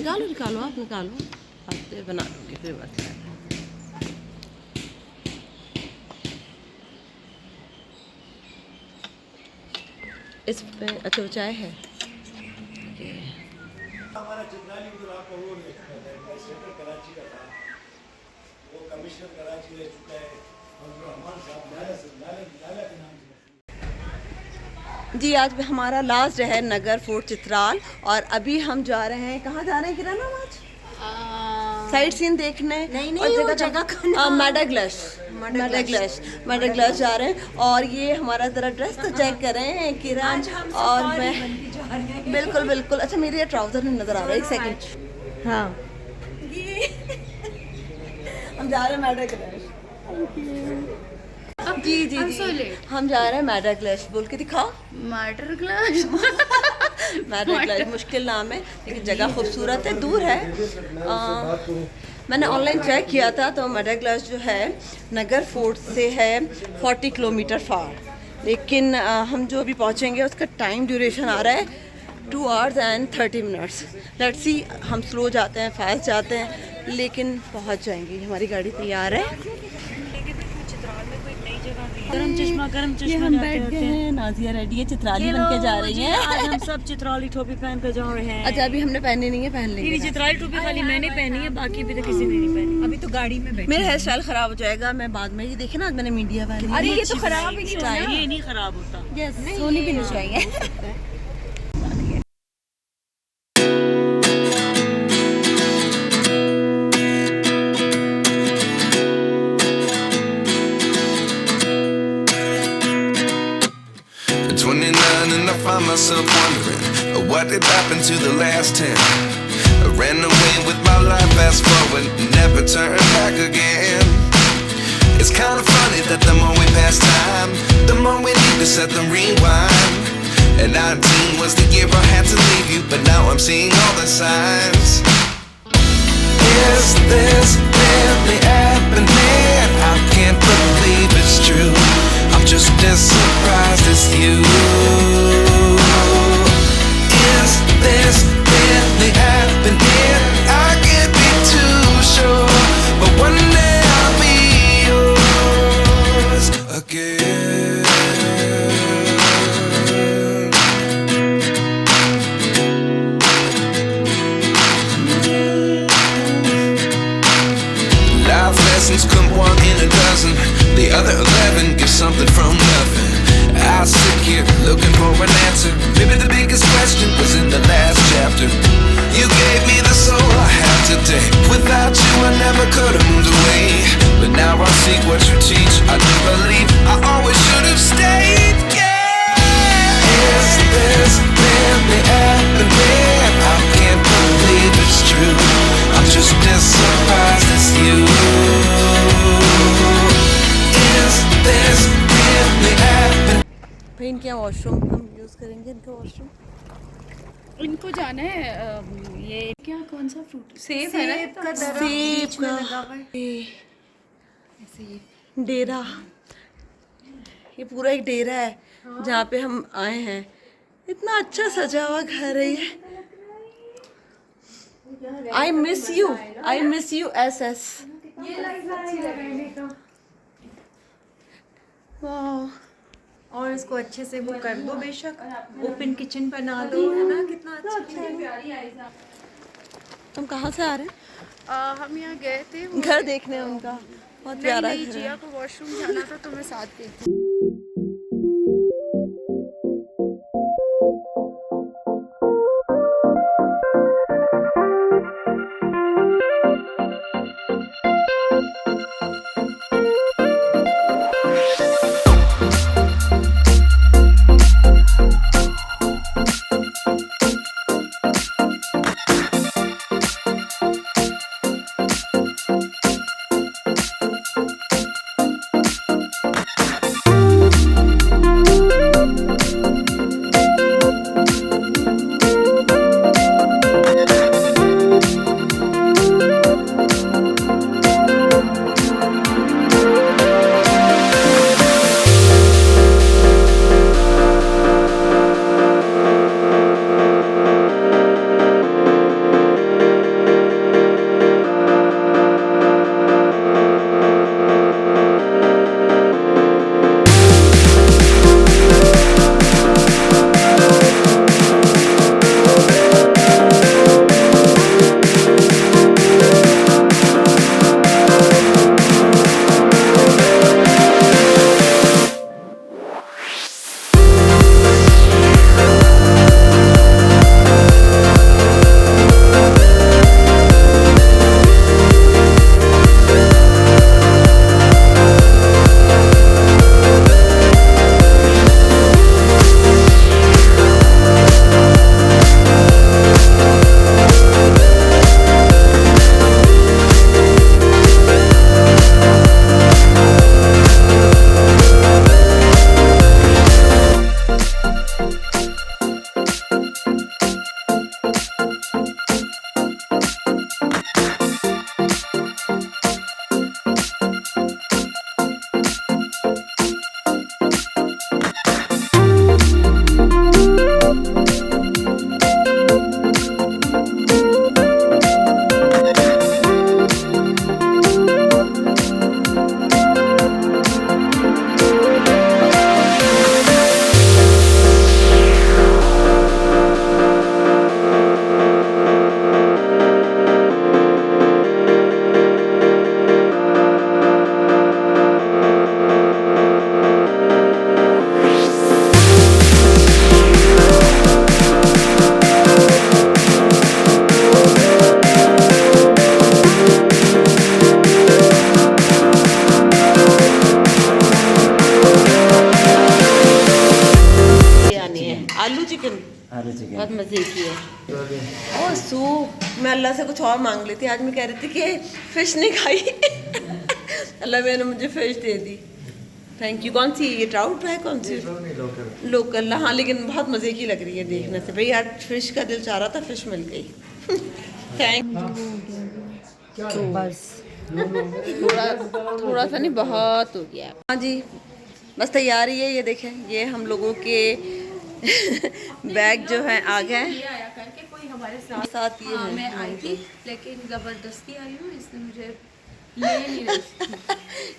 निकालो निकालो, आप निकालो, आप बना लोगे फिर बात है। इस पे अच्छा वो चाय है। हमारा चित्राली उधर आपका वो सेक्टर कराची का था, वो कमिश्नर कराची रह चुका है, और रहमान साहब लाला के नाम से। जी आज हमारा लास्ट है नगर फोर्ट चित्राल, और अभी हम जा रहे हैं, कहाँ जा रहे हैं किरण हम आज? साइड सीन देखने। नहीं और वो जगह का मेडाग्लस जा रहे हैं। और ये हमारा ज़रा ड्रेस तो चेक करें किरण और मैं। बिल्कुल बिल्कुल। अच्छा मेरे ये ट्राउज़र नहीं नज़र आ रहा है, एक सेकंड। हाँ हम जा रहे हैं मेडाग्लस। जी जी जी हम जा रहे हैं मेडाग्लस। बोल के दिखाओ। मेडाग्लस मुश्किल नाम है लेकिन जगह खूबसूरत है, दूर है। मैंने ऑनलाइन चेक किया था तो मेडाग्लस जो है नगर फोर्ट से है 40 किलोमीटर फार, लेकिन हम जो अभी पहुंचेंगे उसका टाइम ड्यूरेशन आ रहा है 2 hours and 30 minutes। Let's see हम स्लो जाते हैं फास्ट जाते हैं, लेकिन पहुंच जाएंगे। हमारी गाड़ी तैयार है। गरम चश्मा ये हम बैठ गए हैं। नाजिया रेडी है, चित्राली बन के जा रही है। आज हम सब चित्राली टोपी पहन के जा रहे हैं। अच्छा अभी हमने पहनी नहीं है, पहन लेंगे। चित्राली टोपी खाली मैंने पहनी है, बाकी अभी तो किसी ने नहीं पहनी। अभी तो गाड़ी में बैठे। मेरा हेयर स्टाइल खराब हो जाएगा, मैं बाद में ये देखे ना मैंने मीडिया वाली। अरे ये तो खराब ही नहीं होता, ये नहीं खराब होता। यस सोनी भी नहीं चाहिए। Find myself wondering what did happen to the last 10. I ran away with my life, fast forward, never turn back again. It's kind of funny that the more we pass time, the more we need to set the rewind. And 19 was the year I had to leave you, but now I'm seeing all the signs. Is this really happening? I can't believe it's true. I'm just as surprised as you. Is this really happening? I can't be too sure, but one day I'll be yours again. Life lessons come one in a dozen. The other 11 give something from nothing. I sit here looking for an answer. Maybe the biggest question was in the last chapter. You gave me the soul I have today. Without you I never could have moved away. But now I see what you teach. I do believe I always should have stayed. Yeah. Is this really happening? I can't believe it's true. I'm just as surprised as you. Is this really happening? भाई इनके यहाँ washroom हम use करेंगे, इनका washroom. इनको जाना है ये क्या कौन सा फ्रूट? सेब है ना? सेब का डेरा, ये पूरा एक डेरा है जहाँ पे हम आए हैं। इतना अच्छा सजा हुआ घर है ये। I miss you SS। वाह, और इसको अच्छे से वो कर दो, बेशक ओपन किचन बना दो, है ना? कितना अच्छा है। तुम कहाँ से आ रहे हैं? हम यहाँ गए थे घर देखने उनका, बहुत प्यारा घर है। जिया को वॉशरूम जाना था तो मैं साथ गई थी। अल्लाह से कुछ और मांग लेती, आज मैं कह रही थी कि फ़िश नहीं खाई अल्लाह मैंने मुझे fish they the. Thank you. कौन सी ये ट्राउट है, कौन सी? लोकल। हाँ लेकिन बहुत मज़े की लग रही है देखने से। भाई आज फ़िश का दिल चाह रहा था, फ़िश मिल गई थैंक तो बस थोड़ा सा नहीं, बहुत हो गया। हाँ जी बस तैयारी है। ये देखें, ये हम लोगों के बैग जो है आ गए ये आया करके कोई हमारे साथ। ये हाँ, है मैं आई थी लेकिन ज़बरदस्ती आई हूँ, इसने मुझे ले नहीं रही।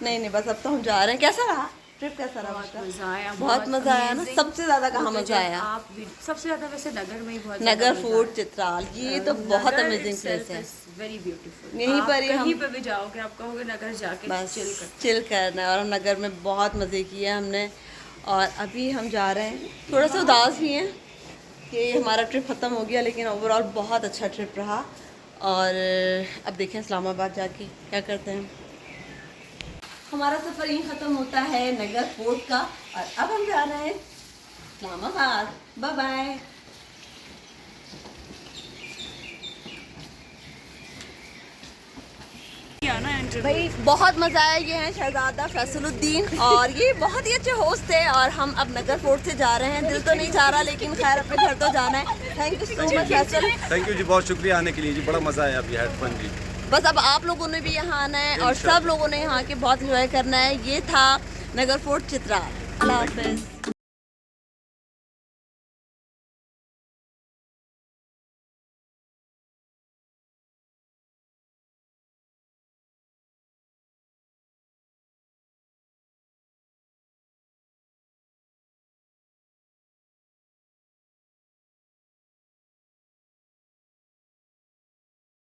नहीं बस अब तो हम जा रहे हैं। कैसा रहा ट्रिप, कैसा रहा? बहुत मज़ा आया, बहुत मज़ा आया ना। amazing। सबसे ज़्यादा कहाँ मज़ा आया? आप भी सबसे ज़्यादा वैसे नगर में ही बहुत नगर फोर्ट चित्राल, ये तो बहुत अमेजिंग प्लेस है। Very beautiful. यहीं पर ही कहीं हम पे भी जाओगे आप कहोगे नगर जाके बस चिल चिल करना है। और हम नगर में बहुत मज़े किए हमने। और अभी हम जा रहे हैं, थोड़ा सा उदास भी हैं कि हमारा ट्रिप ख़त्म हो गया, लेकिन ओवरऑल बहुत अच्छा ट्रिप रहा। और अब देखें इस्लामाबाद जाके क्या करते हैं। हमारा सफ़र यहीं ख़त्म होता है नगर फोर्ट का, और अब हम जा रहे हैं इस्लामाबाद। Bye bye. भाई बहुत मज़ा आया। ये हैं शहजादा फैसलुद्दीन और ये बहुत ही अच्छे होस्ट थे। और हम अब नगर फोर्ट से जा रहे हैं। दिल तो नहीं चाह रहा, लेकिन खैर अपने घर तो जाना है। Thank you so much Faisal. Thank you ji, बहुत शुक्रिया आने के लिए जी, बड़ा मज़ा आया। अभी हैड फन जी। बस अब आप लोगों ने भी यहाँ आना है और सब लोगों ने यहाँ के बहुत इंजॉय करना है। ये था नगर फोर्ट चित्राल। अल्लाह हाफ़िज़।